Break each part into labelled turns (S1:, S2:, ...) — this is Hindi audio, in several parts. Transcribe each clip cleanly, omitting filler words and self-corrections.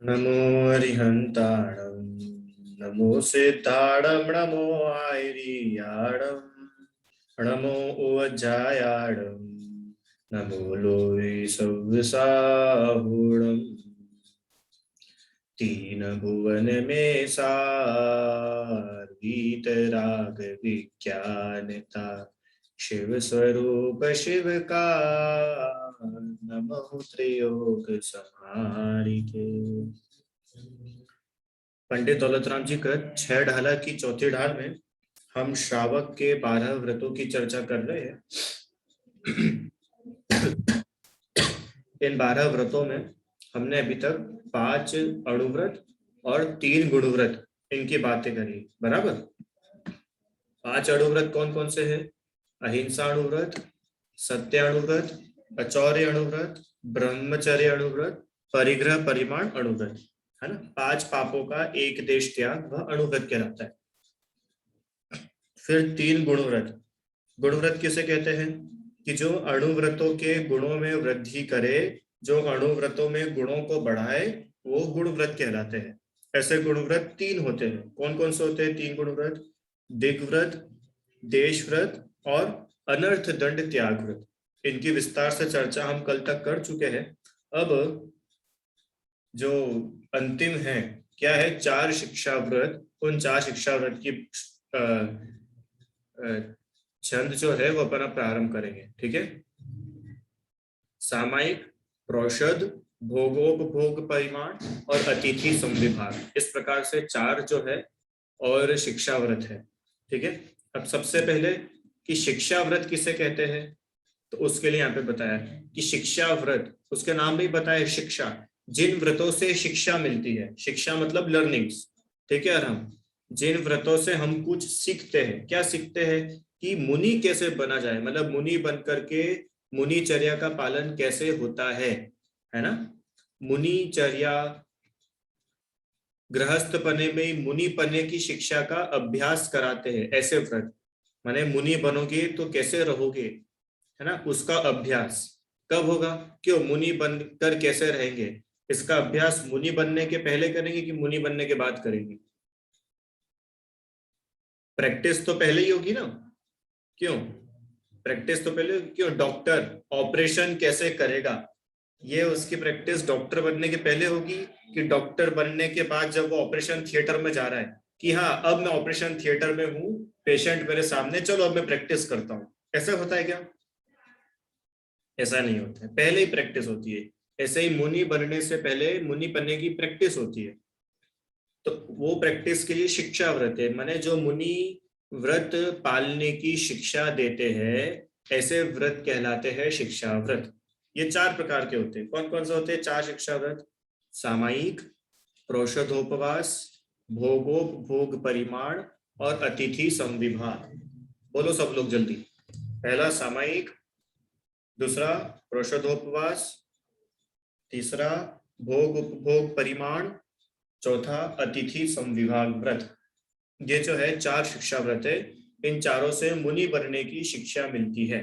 S1: नमो अरिहन्ताणं नमो सिद्धाणं नमो आयर्याणं नमो उवज्जायाणं नमो लोये सव्यसाहुणम् तीन भुवन में सार वीतराग विज्ञानता शिव स्वरूप शिव का नमो त्रयोग संहारिके। पंडित दौलतराम जी कृत 6 ढाला की चौथी ढाल में हम श्रावक के 12 व्रतों की चर्चा कर रहे हैं। इन 12 व्रतों में हमने अभी तक 5 अणुव्रत और 3 गुणव्रत इनकी बातें करी, बराबर। 5 अणुव्रत कौन कौन से हैं? अहिंसा अणुव्रत, सत्य अणुव्रत, अचौर्य अणुव्रत, ब्रह्मचर्य अणुव्रत, परिग्रह परिमाण अणुव्रत, है ना। 5 पापों का एक देश त्याग वह अणुव्रत कहलाता है। फिर 3 गुणव्रत। गुणव्रत किसे कहते हैं? कि जो अणुव्रतों के गुणों में वृद्धि करे, जो अणुव्रतों में गुणों को बढ़ाए, वो गुणव्रत कहलाते हैं। ऐसे गुणव्रत 3 होते हैं। कौन कौन से होते हैं 3 गुणव्रत? दिग्व्रत, देशव्रत और अनर्थ दंड त्याग व्रत। इनकी विस्तार से चर्चा हम कल तक कर चुके हैं। अब जो अंतिम है क्या है? 4 शिक्षा व्रत। उन 4 शिक्षा व्रत की छंद जो है वो अपना प्रारंभ करेंगे, ठीक है। सामायिक, प्रोषद, भोगोपभोग परिमाण और अतिथि संविभाग, इस प्रकार से 4 जो है और शिक्षा व्रत है, ठीक है। अब सबसे पहले कि शिक्षा व्रत किसे कहते हैं, तो उसके लिए यहाँ पे बताया कि शिक्षा व्रत, उसके नाम में ही बताया शिक्षा, जिन व्रतों से शिक्षा मिलती है। शिक्षा मतलब लर्निंग्स, ठीक है। और हम जिन व्रतों से हम कुछ सीखते हैं, क्या सीखते हैं? कि मुनि कैसे बना जाए, मतलब मुनि बन करके मुनिचर्या का पालन कैसे होता है ना। मुनिचर्या, गृहस्थ पने में मुनि पने की शिक्षा का अभ्यास कराते हैं ऐसे व्रत। माने मुनि बनोगे तो कैसे रहोगे, है ना, उसका अभ्यास कब होगा? क्यों मुनि बनकर कैसे रहेंगे, इसका अभ्यास मुनि बनने के पहले करेंगे कि मुनि बनने के बाद करेंगे? प्रैक्टिस तो पहले ही होगी ना। क्यों प्रैक्टिस तो पहले? क्यों? डॉक्टर ऑपरेशन कैसे करेगा, ये उसकी प्रैक्टिस डॉक्टर बनने के पहले होगी कि डॉक्टर बनने के बाद जब वो ऑपरेशन थिएटर में जा रहा है कि हाँ अब मैं ऑपरेशन थिएटर में हूँ, पेशेंट मेरे सामने, चलो अब मैं प्रैक्टिस करता हूँ, ऐसा होता है क्या? ऐसा नहीं होता है, पहले ही प्रैक्टिस होती है। ऐसे ही मुनि बनने से पहले मुनि बनने की प्रैक्टिस होती है। तो वो प्रैक्टिस के लिए शिक्षा व्रत है, माने जो मुनि व्रत पालने की शिक्षा देते हैं, ऐसे व्रत कहलाते हैं शिक्षा व्रत। ये 4 प्रकार के होते हैं। कौन कौन से होते हैं 4 शिक्षा व्रत? सामायिक, प्रोषधोपवास, भोगोपभोग परिमाण और अतिथि संविभाग। बोलो सब लोग जल्दी। पहला सामायिक, दूसरा प्रोषधोपवास, तीसरा भोग उपभोग परिमाण, चौथा अतिथि संविभाग व्रत। ये जो है 4 शिक्षा व्रत है। इन चारों से मुनि बनने की शिक्षा मिलती है।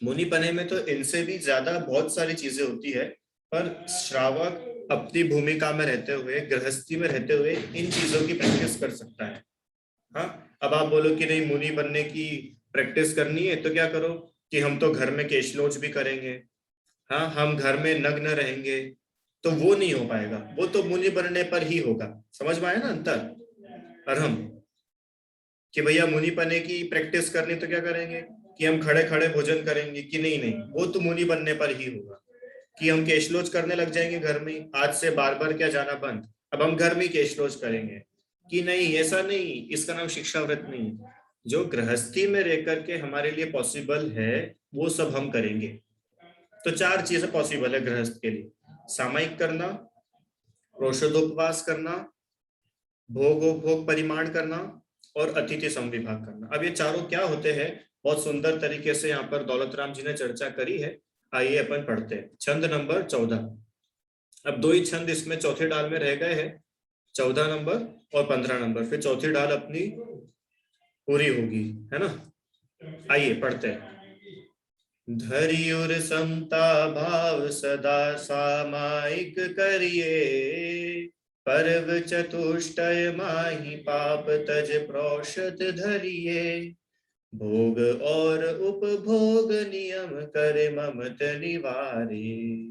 S1: मुनि बने में तो इनसे भी ज्यादा बहुत सारी चीजें होती है, पर श्रावक अपनी भूमिका में रहते हुए, गृहस्थी में रहते हुए इन चीजों की प्रैक्टिस कर सकता है। हाँ, अब आप बोलो कि नहीं मुनि बनने की प्रैक्टिस करनी है तो क्या करो कि हम तो घर में केशलोच भी करेंगे, हाँ हम घर में नग्न रहेंगे, तो वो नहीं हो पाएगा। वो तो मुनि बनने पर ही होगा। समझ में आया ना अंतर? और हम कि भैया मुनि बनने की प्रैक्टिस करनी तो क्या करेंगे कि हम खड़े खड़े भोजन करेंगे, कि नहीं नहीं वो तो मुनि बनने पर ही होगा। कि हम केशलोच करने लग जाएंगे घर में, आज से बार बार क्या जाना बंद, अब हम घर में केशलोच करेंगे, कि नहीं ऐसा नहीं, इसका नाम शिक्षा व्रत नहीं है। जो गृहस्थी में रह करके हमारे लिए पॉसिबल है वो सब हम करेंगे। तो 4 चीजें पॉसिबल है गृहस्थ के लिए: सामायिक करना, औषधोपवास करना, भोग परिमाण करना और अतिथि संविभाग करना। अब ये चारों क्या होते हैं, बहुत सुंदर तरीके से यहाँ पर दौलतराम जी ने चर्चा करी है। आइए अपन पढ़ते हैं छंद नंबर 14। अब 2 ही छंद इसमें चौथे डाल में रह गए हैं, 14 नंबर और 15 नंबर, फिर चौथी डाल अपनी पूरी होगी, है ना। आइए पढ़ते हैं। धरियुर समता भाव सदा सामायिक करिए, पर्व चतुष्टय माहि पाप तज प्रोषत धरिए, भोग और उपभोग नियम कर ममत निवारे,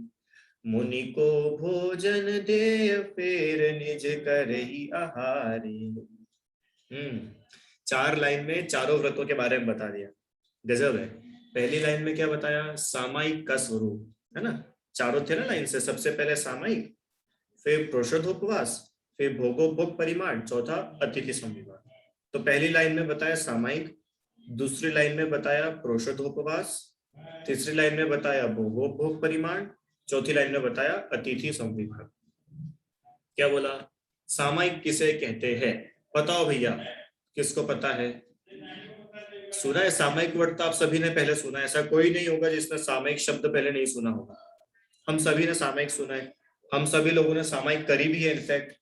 S1: मुनि को भोजन दे फेर निज करहि आहारी। 4 लाइन में चारों व्रतों के बारे में बता दिया, गजब है। पहली लाइन में क्या बताया, सामायिक का स्वरूप, है ना, चारों थे ना लाइन से, सबसे पहले सामायिक, फिर प्रोषधोपवास, फिर भोगोपभोग परिमाण, चौथा अतिथि संविभाग। तो पहली लाइन में बताया सामायिक, दूसरी लाइन में बताया प्रोषधोपवास, तीसरी लाइन में बताया भोगोपभोग परिमाण, चौथी लाइन में बताया अतिथि संविभाग। क्या बोला, सामायिक किसे कहते हैं, बताओ भैया, किसको पता है? सुना है सामायिक वर्ड तो आप सभी ने पहले सुना है, ऐसा कोई नहीं होगा जिसने सामायिक शब्द पहले नहीं सुना होगा। हम सभी ने सामायिक सुना है, हम सभी लोगों ने सामायिक करी भी है इनफैक्ट,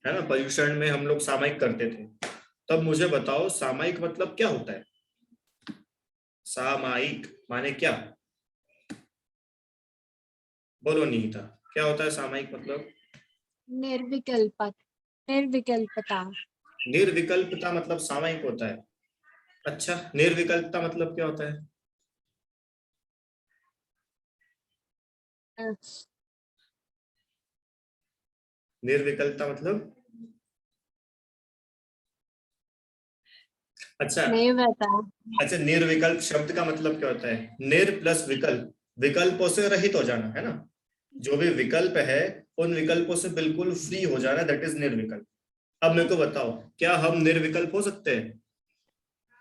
S1: है ना, पर्यूषण में हम लोग सामायिक करते थे। तब मुझे बताओ सामायिक मतलब क्या होता है? सामायिक माने क्या, बोलो निहिता, क्या होता है सामायिक मतलब?
S2: निर्विकल्पता।
S1: निर्विकल्पता मतलब सामायिक होता है? अच्छा, निर्विकल्पता मतलब क्या होता है? निर्विकल्पता मतलब, अच्छा
S2: नहीं बता।
S1: अच्छा, निर्विकल्प शब्द का मतलब क्या होता है? निर प्लस विकल्प, विकल्पों से रहित हो जाना, है ना, जो भी विकल्प है उन विकल्पों से बिल्कुल फ्री हो जाना, दैट इज निर्विकल्प। अब मेरे को बताओ, क्या हम निर्विकल्प हो सकते हैं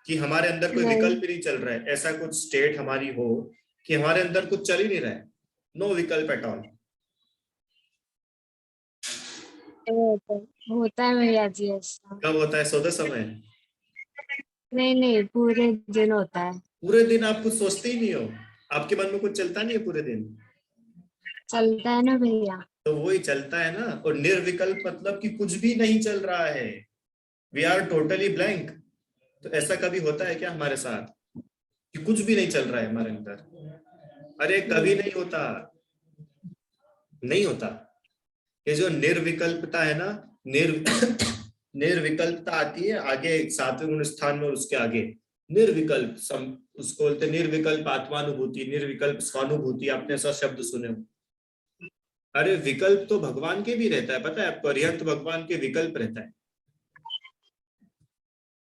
S1: कि हमारे अंदर कोई
S2: नहीं,
S1: विकल्प ही नहीं चल रहा है, ऐसा कुछ स्टेट हमारी हो कि हमारे अंदर कुछ चल ही नहीं रहा है, नो विकल्प एट ऑल?
S2: होता है भैया जी ऐसा।
S1: कब होता है, सोते समय?
S2: नहीं नहीं, पूरे दिन होता है।
S1: पूरे दिन आप कुछ सोचते ही नहीं हो, आपके मन में कुछ चलता नहीं है पूरे दिन,
S2: चलता है ना भैया।
S1: तो वही चलता है ना। और निर्विकल्प मतलब कि कुछ भी नहीं चल रहा है, वी आर टोटली ब्लैंक। तो ऐसा कभी होता है क्या हमारे साथ कि कुछ भी नहीं चल रहा है हमारे अंदर? अरे कभी
S2: नहीं।
S1: नहीं होता, नहीं होता। ये जो निर्विकल्पता है ना, निर् निर्विकल्पता आती है आगे 7वें गुण स्थान में, उसके आगे निर्विकल्प उसको बोलते हैं निर्विकल्प आत्मानुभूति, निर्विकल्प स्वानुभूति, आपने ऐसा शब्द सुने हो? अरे विकल्प तो भगवान के भी रहता है, पता है आपको, अरिहंत भगवान के विकल्प रहता है।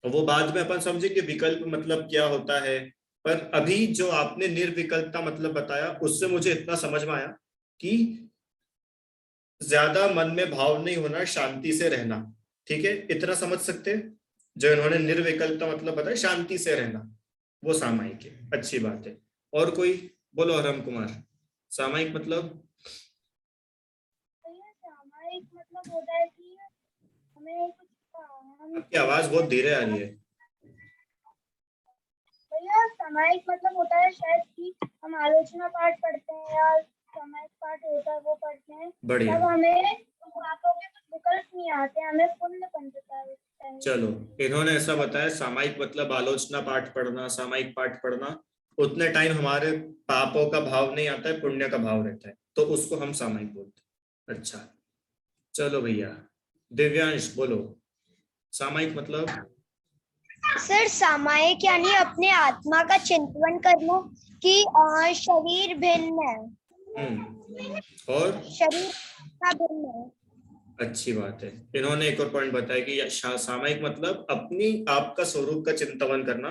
S1: तो वो बाद में अपन समझेंगे विकल्प मतलब क्या होता है, पर अभी जो आपने निर्विकल्पता मतलब बताया उससे मुझे इतना समझ में आया कि ज्यादा मन में भाव नहीं होना, शांति से रहना, ठीक है, इतना समझ सकते हैं। जो इन्होंने निर्विकल्पता मतलब बताया, शांति से रहना, वो सामायिक है, अच्छी बात है। और कोई बोलो, हरम कुमार, सामायिक मतलब?
S3: सामायिक मतलब होता है कि हमें कुछ
S1: आपकी आवाज बहुत धीरे आ रही है।
S3: भैया सामायिक मतलब होता है शायद कि हम आलोचना पाठ पढ़ते हैं या सामायिक पाठ होता है वो पढ़ते हैं,
S1: बढ़िया,
S3: तब हमें पापों के कुछ विकल्प नहीं आते, हमें पुण्य पंचता है।
S1: चलो, इन्होंने ऐसा बताया सामायिक मतलब आलोचना पाठ पढ़ना, सामायिक पाठ पढ़ना, उतने टाइम हमारे पापों का भाव नहीं आता है, पुण्य का भाव रहता है, तो उसको हम सामायिक बोलते हैं। अच्छा, चलो भैया, दिव्यांश बोलो, सामायिक मतलब?
S4: सर सामायिक यानी अपने आत्मा का चिंतन करना कि शरीर भिन्न है,
S1: और
S4: शरीर का भिन्न है।
S1: अच्छी बात है। इन्होंने एक और पॉइंट बताया कि सामायिक मतलब अपनी आपका स्वरूप का चिंतन करना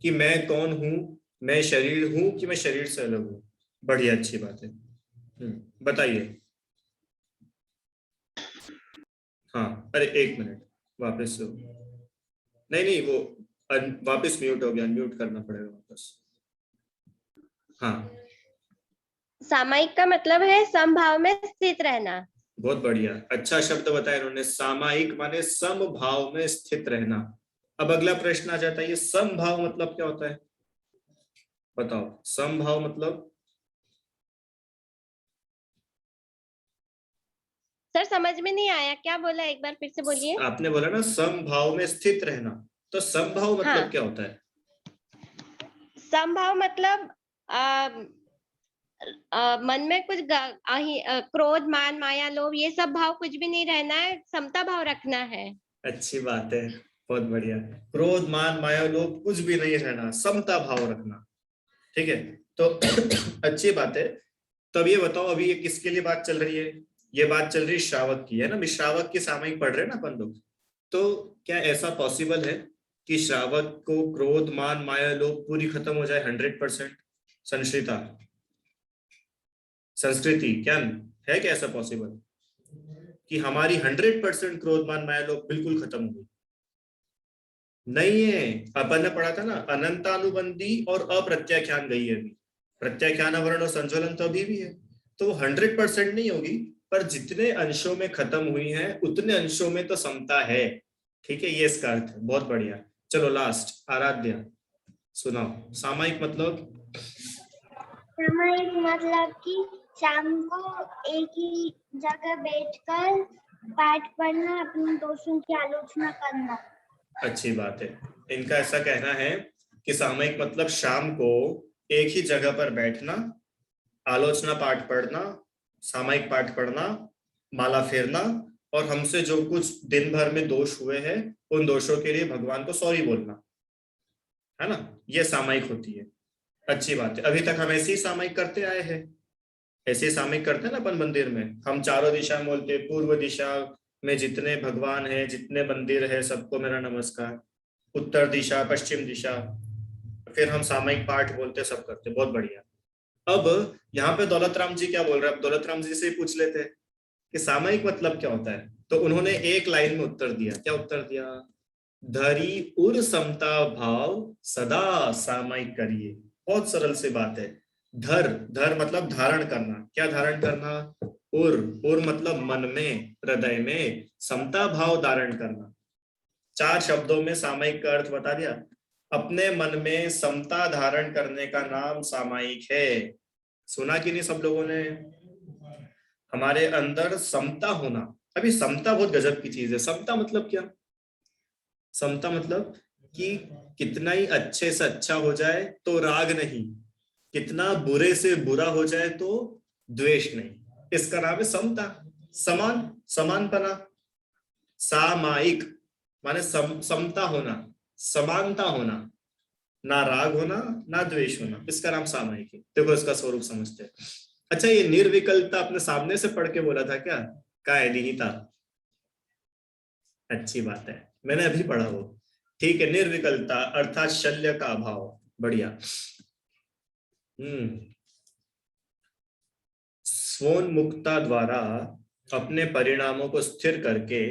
S1: कि मैं कौन हूं, मैं शरीर हूं कि मैं शरीर से अलग हूं। बढ़िया, अच्छी बात है। बताइए। हाँ, अरे एक मिनट, वापस से नहीं नहीं, वो वापस म्यूट हो गया, अनम्यूट करना पड़ेगा वापस। हाँ,
S5: सामायिक का मतलब है समभाव में स्थित रहना।
S1: बहुत बढ़िया, अच्छा शब्द बताया इन्होंने, सामायिक माने समभाव में स्थित रहना। अब अगला प्रश्न आ जाता है, ये समभाव मतलब क्या होता है, बताओ, समभाव मतलब?
S5: सर समझ में नहीं आया, क्या बोला, एक बार फिर से बोलिए।
S1: आपने बोला ना समभाव में स्थित रहना, तो समभाव मतलब
S5: हाँ,
S1: क्या होता है?
S5: समभाव मतलब मन में कुछ क्रोध, मान, माया, लोभ ये सब भाव कुछ भी नहीं रहना है, समता भाव रखना है।
S1: अच्छी बात है, बहुत बढ़िया। क्रोध, मान, माया, लोभ कुछ भी नहीं रहना, समता भाव रखना। ठीक है, तो अच्छी बात है। तो अब ये बताओ, अभी ये किसके लिए बात चल रही है? ये बात चल रही है श्रावक की, है ना? श्रावक की सामयिक पढ़ रहे हैं ना अपन लोग। तो क्या ऐसा पॉसिबल है कि श्रावक को क्रोध, मान, माया, लोभ पूरी खत्म हो जाए 100%? संस्कृता, संस्कृति क्या है, क्या ऐसा पॉसिबल कि हमारी 100% क्रोध, मान, माया, लोभ बिल्कुल खत्म हो गई? नहीं है। अपन ने पढ़ा था ना, अनंतानुबंधी और अप्रत्याख्यान गई है अभी। प्रत्याख्यान, वर्ण और संज्वलन तो अभी भी है। तो 100% नहीं होगी, पर जितने अंशों में खत्म हुई है उतने अंशों में तो समता है। ठीक है, ये इसका अर्थ है। बहुत बढ़िया। चलो लास्ट, आराध्या सुनाओ, सामायिक मतलब?
S3: सामायिक मतलब कि शाम को एक ही जगह बैठकर पाठ पढ़ना, अपने दोस्तों की आलोचना करना।
S1: अच्छी बात है। इनका ऐसा कहना है कि सामयिक मतलब शाम को एक ही जगह पर बैठना, आलोचना पाठ पढ़ना, सामयिक पाठ पढ़ना, माला फेरना, और हमसे जो कुछ दिन भर में दोष हुए हैं उन दोषों के लिए भगवान को सॉरी बोलना, है ना? ये सामयिक होती है। अच्छी बात है। अभी तक हम ऐसे ही सामयिक करते आए हैं, ऐसे ही सामयिक करते हैं ना अपन मंदिर में। हम चारों दिशा में बोलते, पूर्व दिशा में जितने भगवान हैं, जितने मंदिर है, सबको मेरा नमस्कार। उत्तर दिशा, पश्चिम दिशा, फिर हम सामयिक पाठ बोलते, सब करते। बहुत बढ़िया। अब यहाँ पे दौलत राम जी क्या बोल रहे हैं? अब दौलत राम जी से पूछ लेते हैं कि सामयिक मतलब क्या होता है। तो उन्होंने एक लाइन में उत्तर दिया। क्या उत्तर दिया? धरी उर समता भाव सदा सामयिक करिए। बहुत सरल सी बात है। धर, धर मतलब धारण करना। क्या धारण करना? उर, उर मतलब मन में, हृदय में समता भाव धारण करना। 4 शब्दों में सामयिक का अर्थ बता दिया। अपने मन में समता धारण करने का नाम सामयिक है। सुना कि नहीं सब लोगों ने? हमारे अंदर समता होना। अभी समता बहुत गजब की चीज है। समता मतलब क्या? समता मतलब कि कितना ही अच्छे से अच्छा हो जाए तो राग नहीं, कितना बुरे से बुरा हो जाए तो द्वेष नहीं। इसका नाम है समता। समान, समानपना। सामायिक माने समता होना, समानता होना, ना राग होना, ना द्वेष होना। इसका नाम सामायिक है। देखो इसका स्वरूप समझते हैं। अच्छा, ये निर्विकल्पता अपने सामने से पढ़ के बोला था क्या? का है निहिता? अच्छी बात है, मैंने अभी पढ़ा वो। ठीक है, निर्विकल्पता अर्थात शल्य का अभाव। बढ़िया। स्वोन्मुक्ता द्वारा अपने परिणामों को स्थिर करके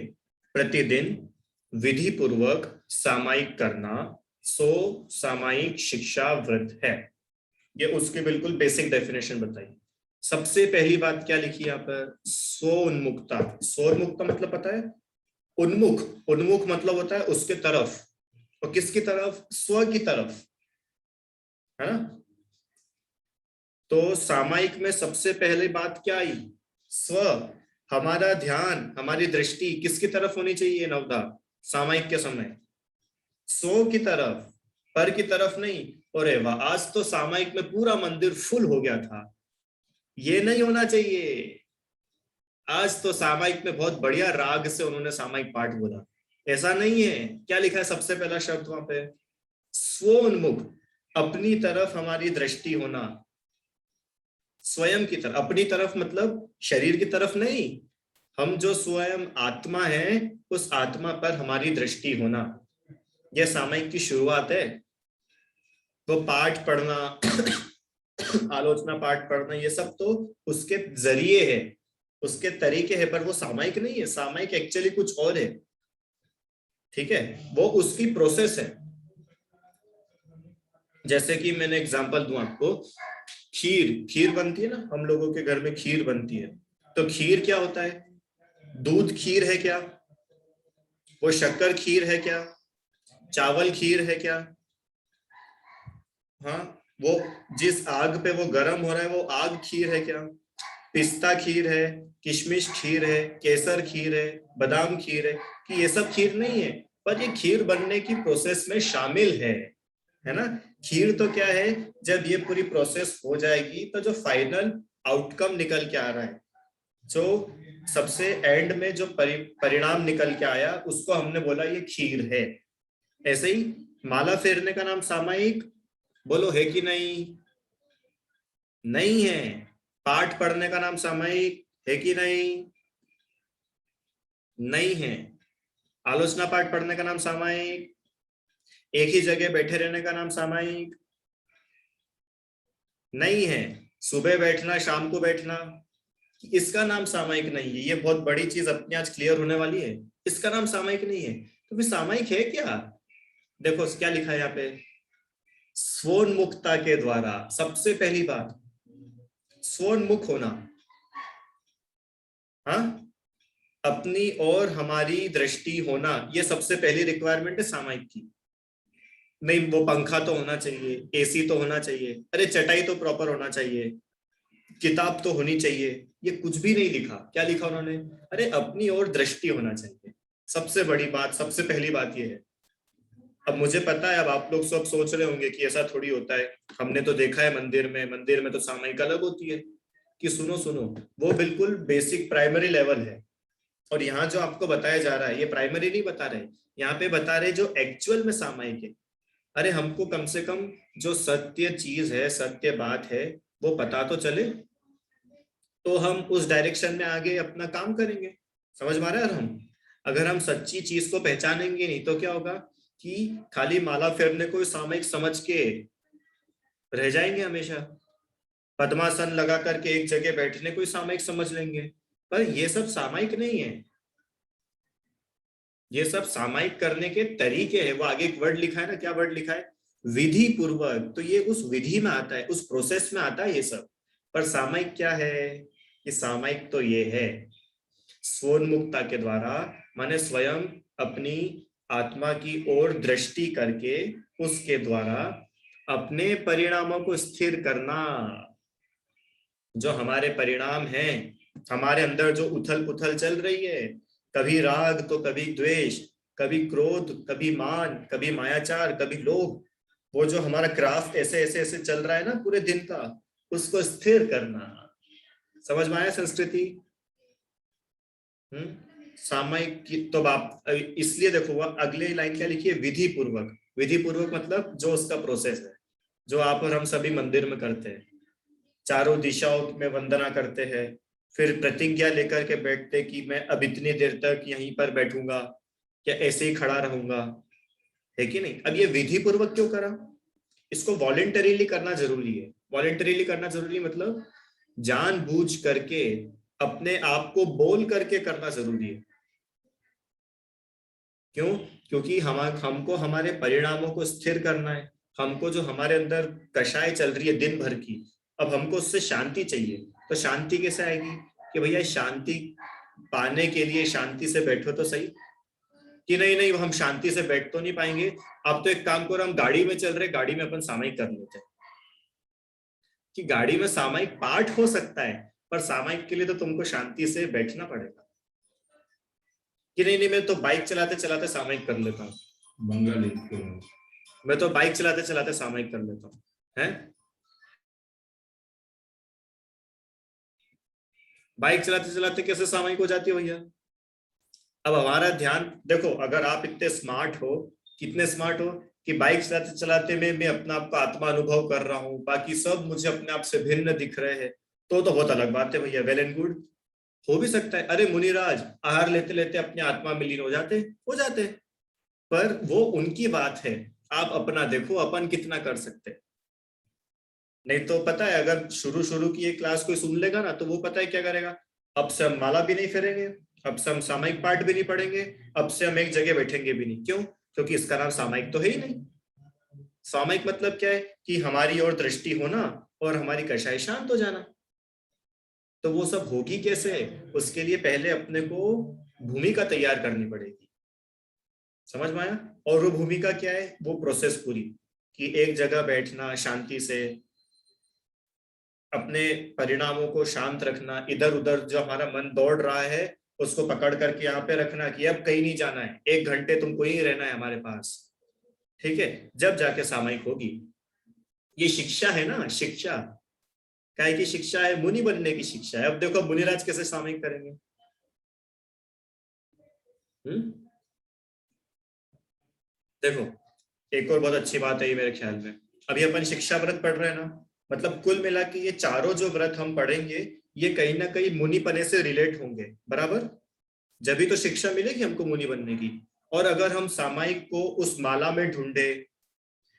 S1: प्रतिदिन विधि पूर्वक सामायिक करना, सो सामायिक शिक्षा व्रत है। ये उसकी बिल्कुल बेसिक डेफिनेशन बताई। सबसे पहली बात क्या लिखी यहाँ पर? स्वोन्मुक्ता। स्वोन्मुक्ता मतलब पता है? उन्मुख। उन्मुख मतलब होता है उसके तरफ। और किसकी तरफ? स्व की तरफ, है ना? तो सामायिक में सबसे पहले बात क्या आई? स्व। हमारा ध्यान, हमारी दृष्टि किसकी तरफ होनी चाहिए नवदा? सामायिक के समय स्व की तरफ, पर की तरफ नहीं। अरे वाह, आज तो सामायिक में पूरा मंदिर फुल हो गया था। ये नहीं होना चाहिए। आज तो सामायिक में बहुत बढ़िया राग से उन्होंने सामायिक पाठ बोला। ऐसा नहीं है। क्या लिखा है सबसे पहला शब्द वहां पे? स्वोन्मुख। अपनी तरफ हमारी दृष्टि होना, स्वयं की तरफ। अपनी तरफ मतलब शरीर की तरफ नहीं, हम जो स्वयं आत्मा है उस आत्मा पर हमारी दृष्टि होना। यह सामायिक की शुरुआत है। तो पाठ पढ़ना आलोचना पाठ पढ़ना, ये सब तो उसके जरिए है, उसके तरीके हैं, पर वो सामायिक नहीं है। सामायिक एक्चुअली कुछ और है। ठीक है, वो उसकी प्रोसेस है। जैसे कि मैंने एग्जांपल दूं आपको, खीर बनती है ना, हम लोगों के घर में खीर बनती है। तो खीर क्या होता है? दूध खीर है क्या? वो शक्कर खीर है क्या? चावल खीर है क्या? हाँ, वो जिस आग पे वो गर्म हो रहा है वो आग खीर है क्या? पिस्ता खीर है, किशमिश खीर है, केसर खीर है, बादाम खीर है? कि ये सब खीर नहीं है, पर ये खीर बनने की प्रोसेस में शामिल है ना? खीर तो क्या है, जब ये पूरी प्रोसेस हो जाएगी तो जो फाइनल आउटकम निकल के आ रहा है, जो सबसे एंड में जो परिणाम निकल के आया, उसको हमने बोला ये खीर है। ऐसे ही माला फेरने का नाम सामायिक, बोलो है कि नहीं? नहीं है। पाठ पढ़ने का नाम सामायिक है कि नहीं? नहीं है। आलोचना पाठ पढ़ने का नाम सामायिक, एक ही जगह बैठे रहने का नाम सामायिक नहीं है। सुबह बैठना, शाम को बैठना, इसका नाम सामायिक नहीं है। ये बहुत बड़ी चीज अपनी आज क्लियर होने वाली है। इसका नाम सामायिक नहीं है। तो फिर सामायिक है क्या? देखो क्या लिखा है यहाँ पे, स्वोन्मुखता के द्वारा। सबसे पहली बात स्वोन्मुख होना, हाँ, अपनी और हमारी दृष्टि होना, ये सबसे पहली रिक्वायरमेंट है सामायिक की। नहीं, वो पंखा तो होना चाहिए, एसी तो होना चाहिए, अरे चटाई तो प्रॉपर होना चाहिए, किताब तो होनी चाहिए, ये कुछ भी नहीं लिखा। क्या लिखा उन्होंने? अरे अपनी और दृष्टि होना चाहिए। सबसे बड़ी बात, सबसे पहली बात ये है। अब मुझे पता है, अब आप लोग सब सोच रहे होंगे कि ऐसा थोड़ी होता है, हमने तो देखा है मंदिर में तो सामायिक अलग होती है। कि सुनो सुनो, वो बिल्कुल बेसिक प्राइमरी लेवल है। और यहाँ जो आपको बताया जा रहा है, ये प्राइमरी नहीं बता रहे, यहाँ पे बता रहे जो एक्चुअल में सामायिक है। अरे हमको कम से कम जो सत्य चीज है, सत्य बात है, वो पता तो चले, तो हम उस डायरेक्शन में आगे अपना काम करेंगे। समझ में आ रहा है? हम अगर हम सच्ची चीज को पहचानेंगे नहीं तो क्या होगा कि खाली माला फेरने को सामायिक समझ के रह जाएंगे हमेशा। पद्मासन लगा करके एक जगह बैठने को सामायिक समझ लेंगे, पर ये सब सामायिक नहीं है। ये सब सामायिक करने के तरीके हैं। वो आगे एक वर्ड लिखा है ना, क्या वर्ड लिखा है? विधि पूर्वक। तो ये उस विधि में आता है, उस प्रोसेस में आता है ये सब। पर सामायिक क्या है? कि सामायिक तो ये है स्वोन्मुखता के द्वारा, माने स्वयं अपनी आत्मा की ओर दृष्टि करके उसके द्वारा अपने परिणामों को स्थिर करना। जो हमारे परिणाम हैं, हमारे अंदर जो उथल पुथल चल रही है, कभी राग तो कभी द्वेष, कभी क्रोध, कभी मान, कभी मायाचार, कभी लोभ, वो जो हमारा ग्राफ ऐसे ऐसे ऐसे चल रहा है ना पूरे दिन का, उसको स्थिर करना। समझ में आया संस्कृति? सामायिक की तो बात, इसलिए देखो वह अगले लाइन क्या लिखी है? विधि पूर्वक। विधि पूर्वक मतलब जो उसका प्रोसेस है, जो आप और हम सभी मंदिर में करते हैं। चारों दिशाओं में वंदना करते हैं, फिर प्रतिज्ञा लेकर के बैठते कि मैं अब इतनी देर तक यहीं पर बैठूंगा या ऐसे ही खड़ा रहूंगा, है कि नहीं? अब ये विधि पूर्वक क्यों करा? इसको वॉलेंटरीली करना जरूरी है। वॉलेंटरीली करना जरूरी मतलब जानबूझ करके, अपने आप को बोल करके करना जरूरी है। क्यों? क्योंकि हमको हमारे परिणामों को स्थिर करना है। हमको जो हमारे अंदर कषाय चल रही है दिन भर की, अब हमको उससे शांति चाहिए। तो शांति कैसे आएगी? कि भैया शांति पाने के लिए शांति से बैठो तो सही। कि नहीं नहीं हम शांति से बैठ तो नहीं पाएंगे, अब तो एक काम करो, हम गाड़ी में चल रहे, गाड़ी में अपन सामायिक कर लेते हैं। कि गाड़ी में सामायिक पाठ हो सकता है, पर सामायिक के लिए तो तुमको शांति से बैठना पड़ेगा। कि नहीं नहीं मैं तो बाइक चलाते चलाते सामायिक कर लेता हूँ, मैं तो बाइक चलाते चलाते सामायिक कर लेता हूँ, है? बाइक चलाते चलाते कैसे सामायिक हो जाती है भैया? अब हमारा ध्यान देखो, अगर आप इतने स्मार्ट हो, कितने स्मार्ट हो कि बाइक चलाते चलाते में मैं अपना आपका आत्मा अनुभव कर रहा हूँ, बाकी सब मुझे अपने आप से भिन्न दिख रहे हैं, तो बहुत अलग बात है भैया। वेल एंड गुड, हो भी सकता है। अरे मुनिराज आहार लेते लेते अपने आत्मा में लीन हो जाते, पर वो उनकी बात है। आप अपना देखो, अपन कितना कर सकते हैं। नहीं तो पता है, अगर शुरू की ये क्लास कोई सुन लेगा ना, तो वो पता है क्या करेगा? अब से हम माला भी नहीं फेरेंगे, अब से हम सामायिक पाठ भी नहीं पढ़ेंगे, अब से हम एक जगह बैठेंगे भी नहीं। क्यों? क्योंकि इसका नाम सामायिक तो है ही नहीं। सामायिक मतलब क्या है? कि हमारी ओर दृष्टि होना और हमारी कषाय शांत हो जाना। तो वो सब होगी कैसे? उसके लिए पहले अपने को भूमिका तैयार करनी पड़ेगी। समझ में आया? और वो भूमिका क्या है? वो प्रोसेस पूरी, कि एक जगह बैठना, शांति से अपने परिणामों को शांत रखना, इधर उधर जो हमारा मन दौड़ रहा है उसको पकड़ करके यहाँ पे रखना कि अब कहीं नहीं जाना है, 1 घंटे तुमको ही रहना है हमारे पास, ठीक है? जब जाके सामायिक होगी। ये शिक्षा है ना, शिक्षा काय की शिक्षा है, मुनि बनने की शिक्षा है। अब देखो मुनिराज कैसे सामयिक करेंगे। देखो एक और बहुत अच्छी बात है ये मेरे ख्याल में, अभी अपन शिक्षा व्रत पढ़ रहे हैं ना, मतलब कुल मिला के ये चारों जो व्रत हम पढ़ेंगे ये कहीं ना कहीं मुनि पने से रिलेट होंगे, बराबर। जब भी तो शिक्षा मिलेगी हमको मुनि बनने की। और अगर हम सामायिक को उस माला में ढूंढे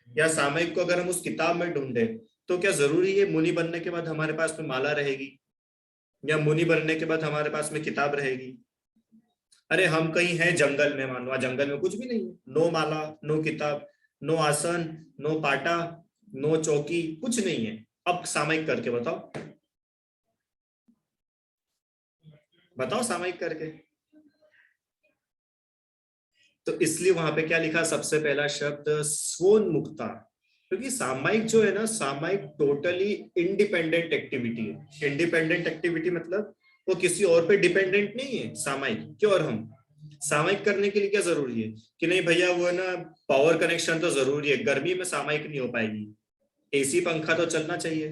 S1: या सामायिक को अगर हम उस किताब में ढूंढे, तो क्या जरूरी है मुनि बनने के बाद हमारे पास में माला रहेगी या मुनि बनने के बाद हमारे पास में किताब रहेगी? अरे हम कहीं हैं जंगल में, मानो जंगल में कुछ भी नहीं है, नो माला, नो किताब, नो आसन, नो पाटा, नो चौकी, कुछ नहीं है। अब सामायिक करके बताओ, बताओ सामायिक करके। तो इसलिए वहां पे क्या लिखा, सबसे पहला शब्द स्वोन्मुक्ता, क्योंकि सामायिक जो है ना, सामायिक टोटली इंडिपेंडेंट एक्टिविटी है। इंडिपेंडेंट एक्टिविटी मतलब वो किसी और पे डिपेंडेंट नहीं है सामायिक। क्यों? और हम सामायिक करने के लिए क्या जरूरी है कि नहीं भैया वो है ना, पावर कनेक्शन तो जरूरी है, गर्मी में सामायिक नहीं हो पाएगी, एसी पंखा तो चलना चाहिए,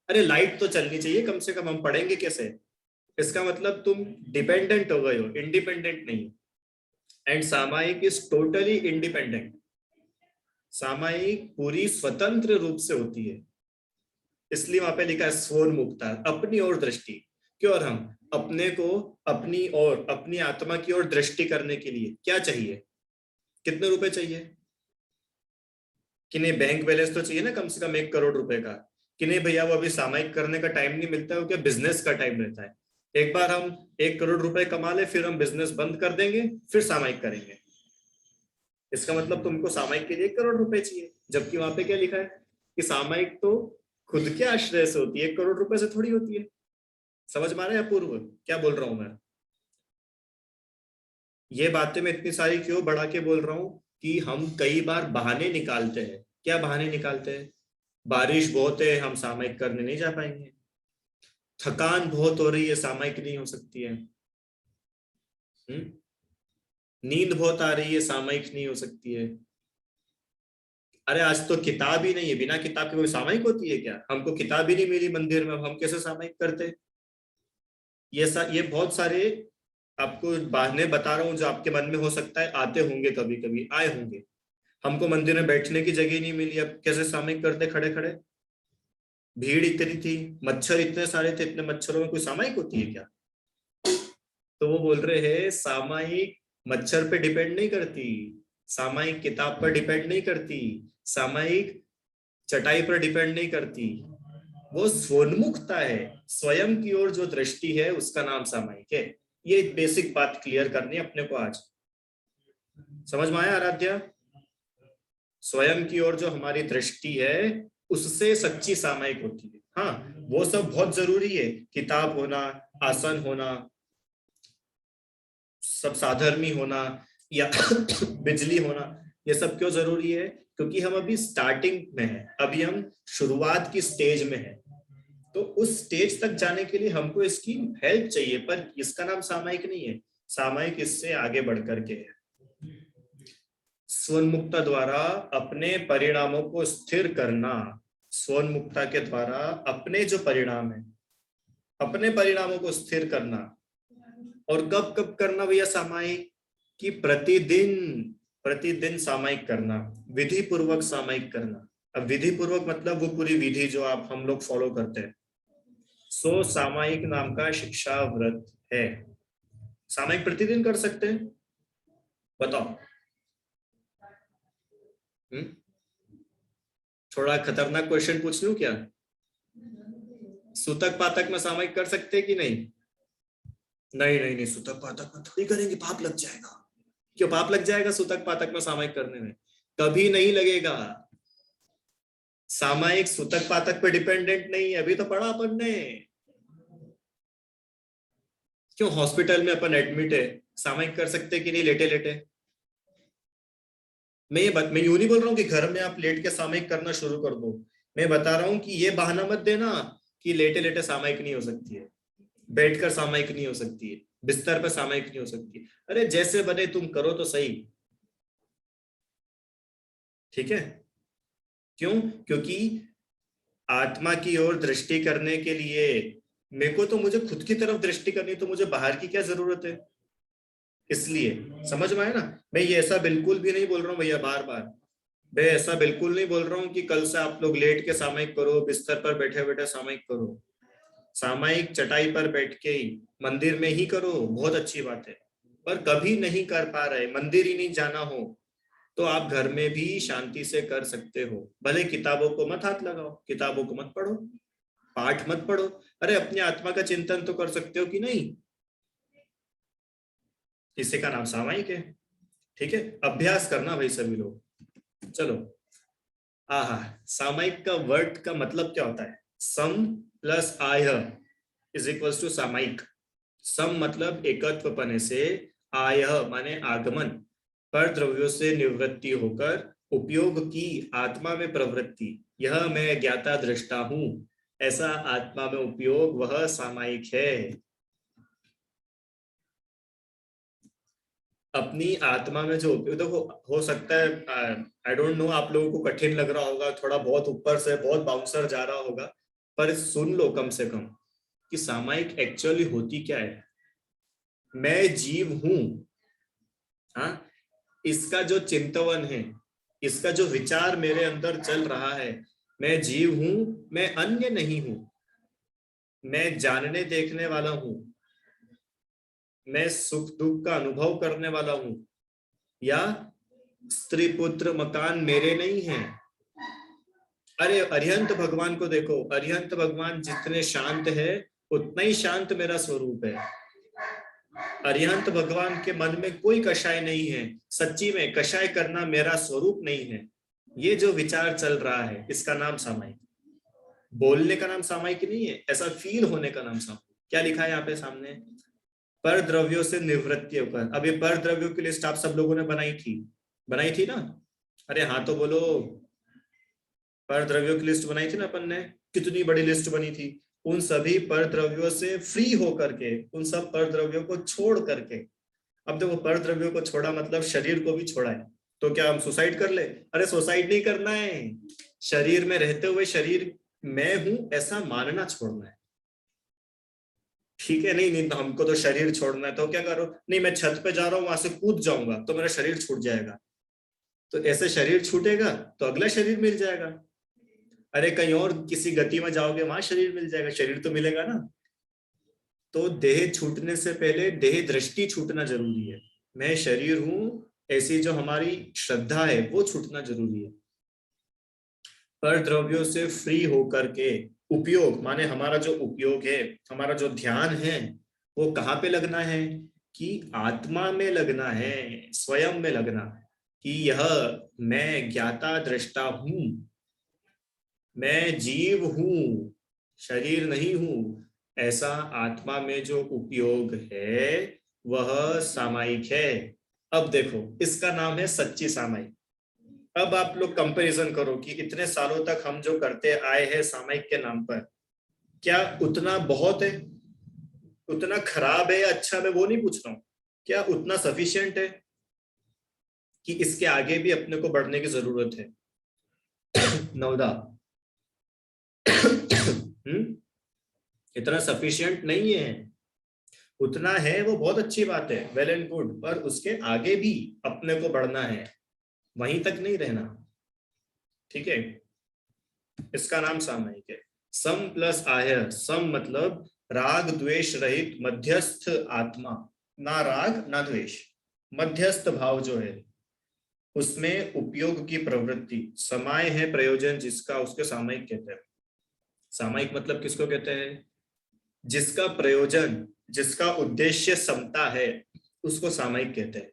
S1: अरे लाइट तो चलनी चाहिए कम से कम, हम पढ़ेंगे कैसे? इसका मतलब तुम डिपेंडेंट हो गए हो, इंडिपेंडेंट नहीं। एंड सामायिक इज टोटली इंडिपेंडेंट। सामायिक पूरी स्वतंत्र रूप से होती है, इसलिए वहां पे लिखा है स्वोन्मुक्ता, अपनी ओर दृष्टि। क्यों? और हम अपने को अपनी ओर, अपनी आत्मा की ओर दृष्टि करने के लिए क्या चाहिए? कितने रुपए चाहिए? कि नहीं बैंक बैलेंस तो चाहिए ना कम से कम 1 करोड़ रुपए का। कि नहीं भैया वो अभी सामायिक करने का टाइम नहीं मिलता है, क्या बिजनेस का टाइम रहता है। एक बार हम 1 करोड़ रुपए कमा ले, फिर हम बिजनेस बंद कर देंगे, फिर सामायिक करेंगे। इसका मतलब तुमको सामायिक के लिए 1 करोड़ रुपए चाहिए, जबकि वहां पे क्या लिखा है कि सामायिक तो खुद के आश्रय से होती है, 1 करोड़ रुपए से थोड़ी होती है। समझ में आ रहा है अपूर्व क्या बोल रहा हूं मैं? ये बातें मैं इतनी सारी क्यों बढ़ा के बोल रहा हूं कि हम कई बार बहाने निकालते हैं। क्या बहाने निकालते हैं? बारिश बहुत है, हम सामायिक करने नहीं जा पाएंगे। थकान बहुत हो रही है, सामायिक नहीं हो सकती है। नींद बहुत आ रही है, सामायिक नहीं हो सकती है। अरे आज तो किताब ही नहीं है, बिना किताब के कोई सामायिक होती है क्या? हमको किताब ही नहीं मिली मंदिर में, हम कैसे सामायिक करते? ये बहुत सारे आपको बहाने बता रहा हूँ जो आपके मन में हो सकता है आते होंगे, कभी कभी आए होंगे। हमको मंदिर में बैठने की जगह नहीं मिली, अब कैसे सामायिक करते खड़े खड़े? भीड़ इतनी थी, मच्छर इतने सारे थे, इतने मच्छरों में कोई सामायिक होती है क्या? तो वो बोल रहे हैं सामायिक मच्छर पे डिपेंड नहीं करती, सामायिक किताब पर डिपेंड नहीं करती, सामायिक चटाई पर डिपेंड नहीं करती, वो स्वोन्मुखता है, स्वयं की ओर जो दृष्टि है उसका नाम सामायिक है। ये बेसिक बात क्लियर करनी है अपने को आज। समझ में आया आराध्या? स्वयं की ओर जो हमारी दृष्टि है उससे सच्ची सामायिक होती है। हाँ वो सब बहुत जरूरी है, किताब होना, आसन होना, सब साधर्मी होना या बिजली होना, ये सब क्यों जरूरी है? क्योंकि हम अभी स्टार्टिंग में हैं, अभी हम शुरुआत की स्टेज में हैं। तो उस स्टेज तक जाने के लिए हमको इसकी हेल्प चाहिए, पर इसका नाम सामायिक नहीं है। सामायिक इससे आगे बढ़कर के है। स्वोन्मुक्ता द्वारा अपने परिणामों को स्थिर करना, स्वोन्मुक्ता के द्वारा अपने जो परिणाम है, अपने परिणामों को स्थिर करना। और कब कब करना भैया सामायिक? कि प्रतिदिन सामायिक करना, विधि पूर्वक सामायिक करना। अब विधि पूर्वक मतलब वो पूरी विधि जो आप हम लोग फॉलो करते हैं। सो सामायिक नाम का शिक्षा व्रत है। सामायिक प्रतिदिन कर सकते हैं? बताओ। थोड़ा खतरनाक क्वेश्चन पूछ लूं क्या? सूतक पातक में सामायिक कर सकते हैं कि नहीं? नहीं नहीं नहीं, सूतक पातक में थोड़ी करेंगे, पाप लग जाएगा। क्यों पाप लग जाएगा सूतक पातक में सामायिक करने में? कभी नहीं लगेगा। सामायिक सूतक पातक पे डिपेंडेंट नहीं है, अभी तो पढ़ा अपन ने। क्यों हॉस्पिटल में अपन एडमिट है, सामायिक कर सकते कि नहीं लेटे लेटे? मैं यूं नहीं बोल रहा हूँ कि घर में आप लेट के सामायिक करना शुरू कर दो। मैं बता रहा हूँ कि ये बहाना मत देना कि लेटे लेटे सामायिक नहीं हो सकती है, बैठकर सामायिक नहीं हो सकती है, बिस्तर पर सामायिक नहीं हो सकती। अरे जैसे बने तुम करो तो सही, ठीक है? क्यों? क्योंकि आत्मा की ओर दृष्टि करने के लिए मेरे को तो मुझे खुद की तरफ दृष्टि करनी, तो मुझे बाहर की क्या जरूरत है? इसलिए समझ में आया ना। मैं ये ऐसा बिल्कुल भी नहीं बोल रहा हूँ भैया, बार बार मैं ऐसा बिल्कुल नहीं बोल रहा हूँ कि कल से आप लोग लेट के सामयिक करो, बिस्तर पर बैठे बैठे सामयिक करो। सामयिक चटाई पर बैठ के ही मंदिर में ही करो, बहुत अच्छी बात है। पर कभी नहीं कर पा रहे, मंदिर ही नहीं जाना हो, तो आप घर में भी शांति से कर सकते हो। भले किताबों को मत हाथ लगाओ, किताबों को मत पढ़ो, पाठ मत पढ़ो, अरे अपनी आत्मा का चिंतन तो कर सकते हो कि नहीं? इसी का नाम सामयिक है। ठीक है, अभ्यास करना भाई सभी लोग। चलो, सामयिक का वर्ड का मतलब क्या होता है? Sum plus I is equals to सामयिक। सम मतलब एकत्व पने से, आय माने आगमन, पर द्रव्यों से निवृत्ति होकर उपयोग की आत्मा में प्रवृत्ति, यह मैं ज्ञाता दृष्टा हूं, ऐसा आत्मा में उपयोग वह सामयिक है। अपनी आत्मा में जो उपयोग, देखो हो सकता है आई डोंट नो आप लोगों को कठिन लग रहा होगा, थोड़ा बहुत ऊपर से बहुत बाउंसर जा रहा होगा, पर सुन लो कम से कम कि सामयिक एक्चुअली होती क्या है। मैं जीव हूं, हाँ, इसका जो चिंतवन है, इसका जो विचार मेरे अंदर चल रहा है, मैं जीव हूं, मैं अन्य नहीं हूं, मैं जानने देखने वाला हूं, मैं सुख दुख का अनुभव करने वाला हूं, या स्त्री पुत्र मकान मेरे नहीं है। अरे अरिहंत भगवान को देखो, अरिहंत भगवान जितने शांत है उतना ही शांत मेरा स्वरूप है। अरिहंत भगवान के मन में कोई कषाय नहीं है, सच्ची में कषाय करना मेरा स्वरूप नहीं है। ये जो विचार चल रहा है इसका नाम सामयिक। बोलने का नाम सामयिक नहीं है, ऐसा फील होने का नाम सामयिक। क्या लिखा है यहाँ पे सामने? पर द्रव्यों से निवृत्ति होकर। अब ये पर द्रव्यों की लिस्ट आप सब लोगों ने बनाई थी ना? अरे हाँ तो बोलो, पर द्रव्यों की लिस्ट बनाई थी ना अपन ने? कितनी बड़ी लिस्ट बनी थी। उन सभी पर द्रव्यों से फ्री होकर के, उन सब पर द्रव्यों को छोड़ करके, अब देखो पर द्रव्यों को छोड़ा मतलब शरीर को भी छोड़ा है, तो क्या हम सुसाइड कर ले? अरे सुसाइड नहीं करना है, शरीर में रहते हुए शरीर मैं हूं ऐसा मानना छोड़ना है। ठीक है, नहीं तो हमको तो शरीर छोड़ना है, तो क्या करो? नहीं मैं छत पे जा रहा हूं, वहां से कूद जाऊंगा तो मेरा शरीर छूट जाएगा। तो ऐसे शरीर छूटेगा तो अगला शरीर मिल जाएगा। अरे कहीं और किसी गति में जाओगे, वहां शरीर मिल जाएगा, शरीर तो मिलेगा ना। तो देह छूटने से पहले देह दृष्टि छूटना जरूरी है। मैं शरीर हूं ऐसी जो हमारी श्रद्धा है वो छूटना जरूरी है। पर द्रव्यों से फ्री होकर के उपयोग माने हमारा जो उपयोग है, हमारा जो ध्यान है, वो कहाँ पे लगना है? कि आत्मा में लगना है, स्वयं में लगना, कि यह मैं ज्ञाता दृष्टा हूं, मैं जीव हूं, शरीर नहीं हूं, ऐसा आत्मा में जो उपयोग है वह सामयिक है। अब देखो इसका नाम है सच्ची सामयिक। अब आप लोग कंपैरिजन करो कि इतने सालों तक हम जो करते आए हैं सामयिक के नाम पर, क्या उतना बहुत है, उतना खराब है या अच्छा? मैं वो नहीं पूछ रहा हूं, क्या उतना सफिशिएंट है कि इसके आगे भी अपने को बढ़ने की जरूरत है? नवदा इतना सफिशिएंट नहीं है। उतना है वो बहुत अच्छी बात है, वेल एंड गुड, पर उसके आगे भी अपने को बढ़ना है, वहीं तक नहीं रहना। ठीक है, इसका नाम सामयिक है। सम प्लस आय। सम मतलब राग द्वेष रहित मध्यस्थ आत्मा, ना राग ना द्वेष, मध्यस्थ भाव जो है उसमें उपयोग की प्रवृत्ति। समाय है प्रयोजन जिसका, उसके सामयिक कहते हैं। सामयिक मतलब किसको कहते हैं? जिसका प्रयोजन, जिसका उद्देश्य समता है, उसको सामयिक कहते हैं।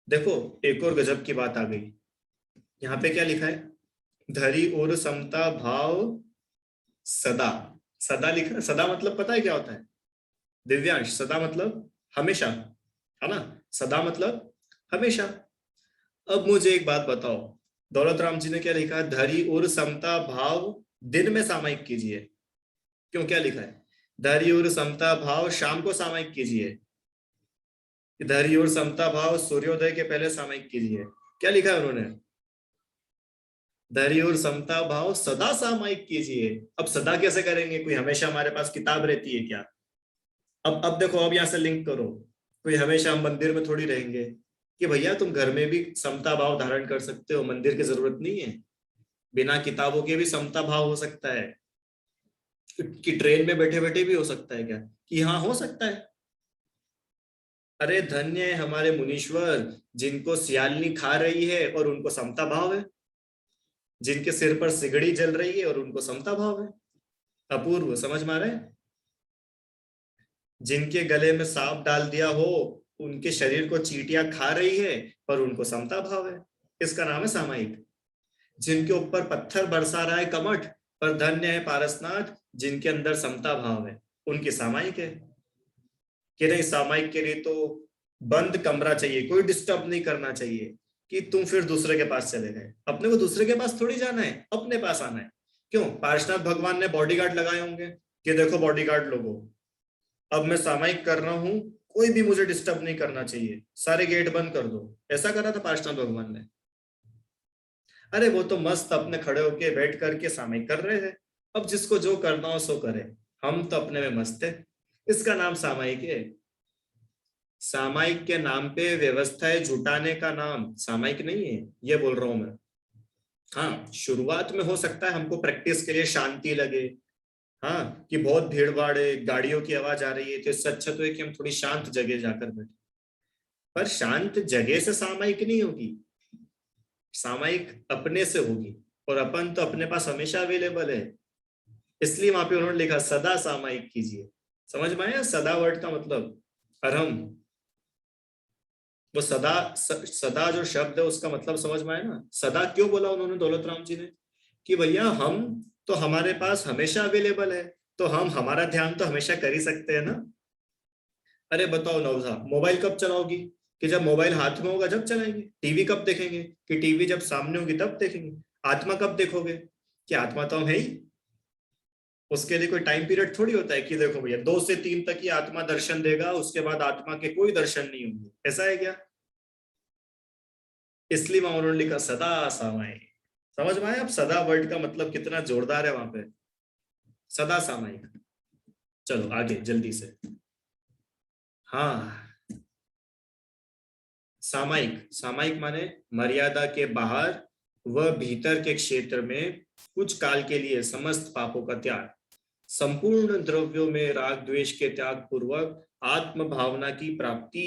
S1: देखो एक और गजब की बात आ गई, यहाँ पे क्या लिखा है? धरी और समता भाव सदा। सदा लिखा है। सदा मतलब पता है क्या होता है दिव्यांश? सदा मतलब हमेशा, है ना? सदा मतलब हमेशा। अब मुझे एक बात बताओ, दौलत राम जी ने क्या लिखा? धरी और समता भाव दिन में सामयिक कीजिए। क्यों, क्या लिखा है? धरी और समता भाव शाम को सामयिक कीजिए, धरी और समता भाव सूर्योदय के पहले सामयिक कीजिए। क्या लिखा है उन्होंने? धैर्य और समता भाव सदा सामायिक कीजिए। अब सदा कैसे करेंगे? कोई हमेशा हमारे पास किताब रहती है क्या? अब देखो, अब यहाँ से लिंक करो। कोई हमेशा हम मंदिर में थोड़ी रहेंगे कि भैया तुम घर में भी समता भाव धारण कर सकते हो, मंदिर की जरूरत नहीं है। बिना किताबों के भी समता भाव हो सकता है। कि ट्रेन में बैठे बैठे भी हो सकता है क्या? कि हाँ, हो सकता है। अरे धन्य है हमारे मुनीश्वर, जिनको सियालनी खा रही है और उनको समता भाव है, जिनके सिर पर सिगड़ी जल रही है और उनको समता भाव है। अपूर्व, समझ में आ रहा है? जिनके गले में सांप डाल दिया हो, उनके शरीर को चींटियां खा रही है पर उनको समता भाव है, इसका नाम है सामायिक। जिनके ऊपर पत्थर बरसा रहा है कमठ, पर धन्य है पारसनाथ जिनके अंदर समता भाव है, उनकी सामायिक है। कि नहीं, सामायिक के लिए तो बंद कमरा चाहिए, कोई डिस्टर्ब नहीं करना चाहिए। कि तुम फिर दूसरे के पास चले गए, अपने को दूसरे के पास थोड़ी जाना है, अपने पास आना है। क्यों? पार्श्वनाथ भगवान ने बॉडीगार्ड लगाए होंगे कि देखो बॉडीगार्ड लोगों, अब मैं सामायिक कर रहा हूं, कोई भी मुझे डिस्टर्ब नहीं करना चाहिए, सारे गेट बंद कर दो। ऐसा करा था पार्श्वनाथ भगवान ने? अरे वो तो मस्त अपने खड़े होके बैठ करके सामायिक कर रहे हैं। अब जिसको जो करना हो सो करे, हम तो अपने में मस्त है। इसका नाम सामायिक है। सामायिक के नाम पे व्यवस्थाएं जुटाने का नाम सामायिक नहीं है, ये बोल रहा हूं मैं। हाँ, शुरुआत में हो सकता है हमको प्रैक्टिस के लिए शांति लगे, हाँ, कि बहुत भीड़ भाड़ है, गाड़ियों की आवाज आ रही है, तो इससे अच्छा तो है कि हम थोड़ी शांत जगह जाकर बैठे। पर शांत जगह से सामायिक नहीं होगी, सामायिक अपने से होगी, और अपन तो अपने पास हमेशा अवेलेबल है। इसलिए वहां पे उन्होंने लिखा सदा सामायिक कीजिए। समझ में आया सदा वर्ड का मतलब? अरहम, वो सदा जो शब्द है उसका मतलब समझ में आया ना? सदा क्यों बोला उन्होंने दौलत राम जी ने? कि भैया हम तो हमारे पास हमेशा अवेलेबल है, तो हम हमारा ध्यान तो हमेशा कर ही सकते हैं ना। अरे बताओ नवधा, मोबाइल कब चलाओगी? कि जब मोबाइल हाथ में होगा जब चलाएंगे। टीवी कब देखेंगे? कि टीवी जब सामने होगी तब देखेंगे। आत्मा कब देखोगे? कि आत्मा तो हम है ही, उसके लिए कोई टाइम पीरियड थोड़ी होता है कि देखो भैया 2 से 3 तक ही आत्मा दर्शन देगा, उसके बाद आत्मा के कोई दर्शन नहीं होंगे। ऐसा है क्या? इसलिए वहां उन्होंने लिखा सदा सामायिक। समझ में आया अब सदा वर्ड का मतलब कितना जोरदार है वहां पे? सदा सामायिक। चलो आगे जल्दी से। हाँ, सामायिक, सामायिक माने मर्यादा के बाहर व भीतर के क्षेत्र में कुछ काल के लिए समस्त पापों का त्याग, संपूर्ण द्रव्यों में राग द्वेष के त्याग पूर्वक आत्म भावना की प्राप्ति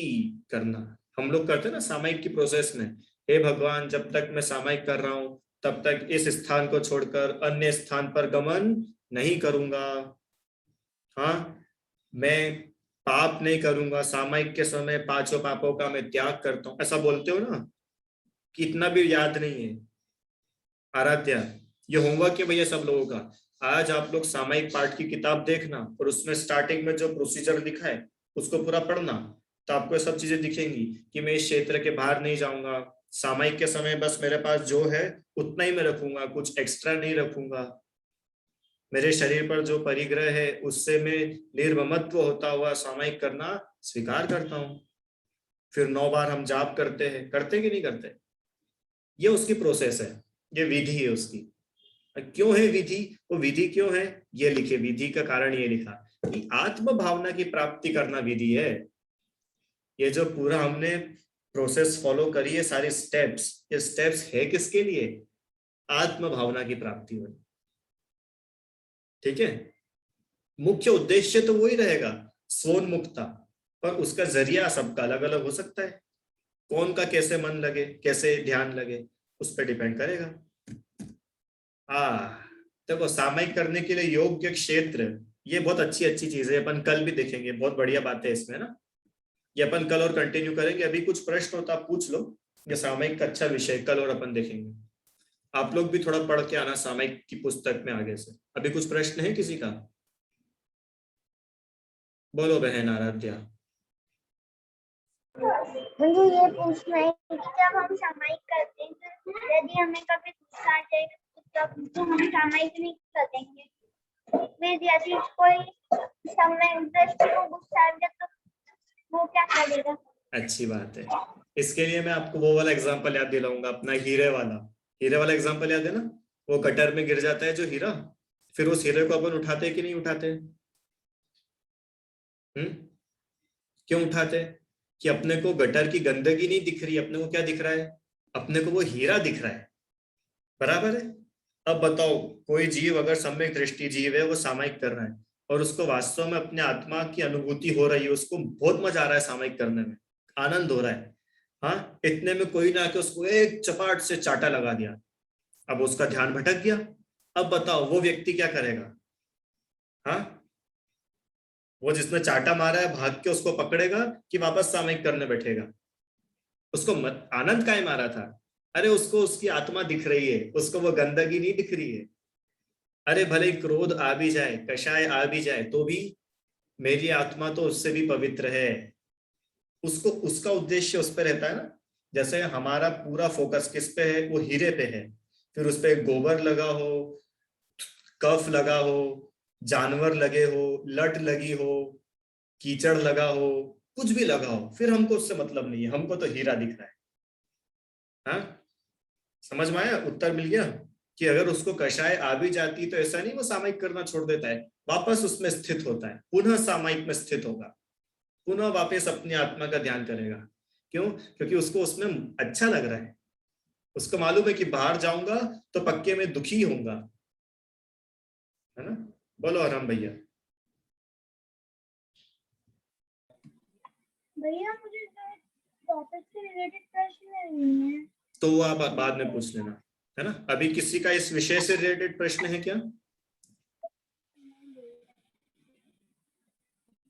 S1: करना। हम लोग करते हैं ना सामायिक की प्रोसेस में, हे भगवान जब तक मैं सामायिक कर रहा हूं तब तक इस स्थान को छोड़कर अन्य स्थान पर गमन नहीं करूंगा। हाँ, मैं पाप नहीं करूंगा, सामायिक के समय 5 पापों का मैं त्याग करता हूं, ऐसा बोलते हो ना? कि इतना भी याद नहीं है आराध्या? ये होमवर्क है भैया सब लोगों का। आज आप लोग सामायिक पाठ की किताब देखना और उसमें स्टार्टिंग में जो प्रोसीजर लिखा है उसको पूरा पढ़ना, तो आपको सब चीजें दिखेंगी कि मैं इस क्षेत्र के बाहर नहीं जाऊंगा, सामायिक के समय बस मेरे पास जो है उतना ही मैं रखूंगा, कुछ एक्स्ट्रा नहीं रखूंगा, मेरे शरीर पर जो परिग्रह है उससे मैं निर्ममत्व होता हुआ सामायिक करना स्वीकार करता हूं। फिर 9 बार हम जाप करते हैं, करते कि नहीं करते? ये उसकी प्रोसेस है, ये विधि है उसकी। क्यों है विधि? वो विधि क्यों है ये लिखे, विधि का कारण ये लिखा कि आत्म भावना की प्राप्ति करना विधि है। ये जो पूरा हमने प्रोसेस फॉलो करी है, सारे स्टेप्स, ये स्टेप्स है किसके लिए? आत्म भावना की प्राप्ति हो। ठीक है, मुख्य उद्देश्य तो वही रहेगा, स्वोन्मुक्ता, पर उसका जरिया सबका अलग अलग हो सकता है। कौन का कैसे मन लगे, कैसे ध्यान लगे, उस पर डिपेंड करेगा। देखो सामायिक करने के लिए योग्य क्षेत्र, ये बहुत अच्छी अच्छी चीज है, अपन कल भी देखेंगे, बहुत बढ़िया बात है इसमें ना, ये अपन कल और कंटिन्यू करेंगे। अभी कुछ प्रश्न होता पूछ लो, ये सामायिक का अच्छा विषय कल और अपन देखेंगे। आप लोग भी थोड़ा पढ़ के आना सामायिक की पुस्तक में आगे से। अभी कुछ प्रश्न है किसी का? बोलो बहन आराध्या।
S3: मुझे ये पूछना है कि जब हम सामायिक करते हैं तो यदि हमें कभी गुस्सा आ जाए तब तो हम सामायिक नहीं कर देंगे। फिर यदि कोई समय दृष्टि को गुस्सा आ जाए तो वो क्या करेगा?
S1: अच्छी बात है, इसके लिए मैं आपको वो वाला एग्जांपल याद दिलाऊंगा, अपना हीरे वाला एग्जांपल याद है ना? वो गटर में गिर जाता है जो हीरा, फिर उस हीरे को अपन उठाते कि नहीं उठाते? क्यों उठाते? कि अपने को गटर की गंदगी नहीं दिख रही, अपने को क्या दिख रहा है? अपने को वो हीरा दिख रहा है। बराबर है। अब बताओ, कोई जीव अगर सम्यक दृष्टि जीव है, वो सामायिक कर रहा है और उसको वास्तव में अपने आत्मा की अनुभूति हो रही है, उसको बहुत मजा आ रहा है सामायिक करने में, आनंद हो रहा है। हाँ, इतने में कोई ना आके उसको एक चपाट से चाटा लगा दिया, अब उसका ध्यान भटक गया। अब बताओ वो व्यक्ति क्या करेगा? हाँ, वो जिसने चाटा मारा है भाग के उसको पकड़ेगा कि वापस सामायिक करने बैठेगा? उसको आनंद काहे मारा था? अरे उसको उसकी आत्मा दिख रही है, उसको वो गंदगी नहीं दिख रही है। अरे भले क्रोध आ भी जाए, कषाय आ भी जाए, तो भी मेरी आत्मा तो उससे भी पवित्र है। उसको उसका उद्देश्य उस पर रहता है ना। जैसे हमारा पूरा फोकस किस पे है? वो हीरे पे है, फिर उस पे गोबर लगा हो, कफ लगा हो, जानवर लगे हो, लट लगी हो, कीचड़ लगा हो, कुछ भी लगा हो, फिर हमको उससे मतलब नहीं है, हमको तो हीरा दिख रहा है। हाँ, समझ में आया? उत्तर मिल गया कि अगर उसको कषाय आ भी जाती तो ऐसा नहीं वो सामायिक करना छोड़ देता है, वापस उसमें स्थित होता है, पुनः सामायिक में स्थित होगा, पुनः वापस अपनी आत्मा का ध्यान करेगा। क्यों? क्योंकि उसको उसमें अच्छा लग रहा है, उसको मालूम है कि बाहर जाऊंगा तो पक्के में दुखी होऊंगा, है ना? बोलो आराम भैया।
S3: भैया मुझे टॉपिक से रिलेटेड प्रश्न नहीं है।
S1: तो वो आप बाद में पूछ लेना, है ना? अभी किसी का इस विषय से रिलेटेड प्रश्न है क्या?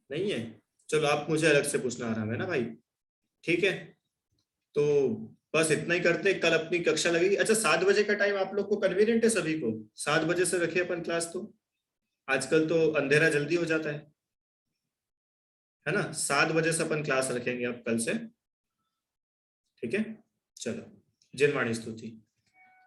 S1: नहीं है? चलो आप मुझे अलग से पूछना आराम, है ना भाई? ठीक है, तो बस इतना ही करते, कल अपनी कक्षा लगेगी। अच्छा, 7 बजे का टाइम आप लोग को कन्वीनियंट है? सभी को 7 बजे से रखिए अपन क्लास, तो आजकल तो अंधेरा जल्दी हो जाता है ना? 7 बजे से अपन क्लास रखेंगे अब कल से, ठीक है? चलो, जिनवाणी स्तुति।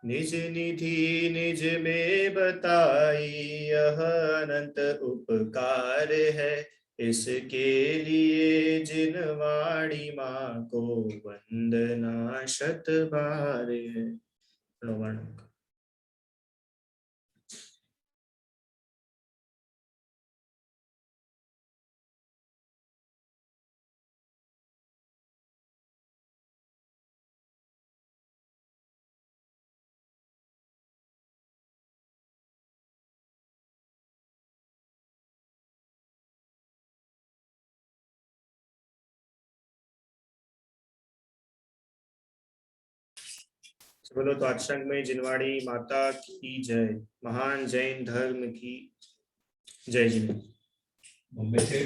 S1: निज निधि निज में बताई, यह अनंत उपकार है, इसके लिए जिनवाणी माँ को वंदना शत बार है। बोलो तो अक्षंग में जिनवाड़ी माता की जय, महान जैन धर्म की जय। जिन
S6: बॉम्बे से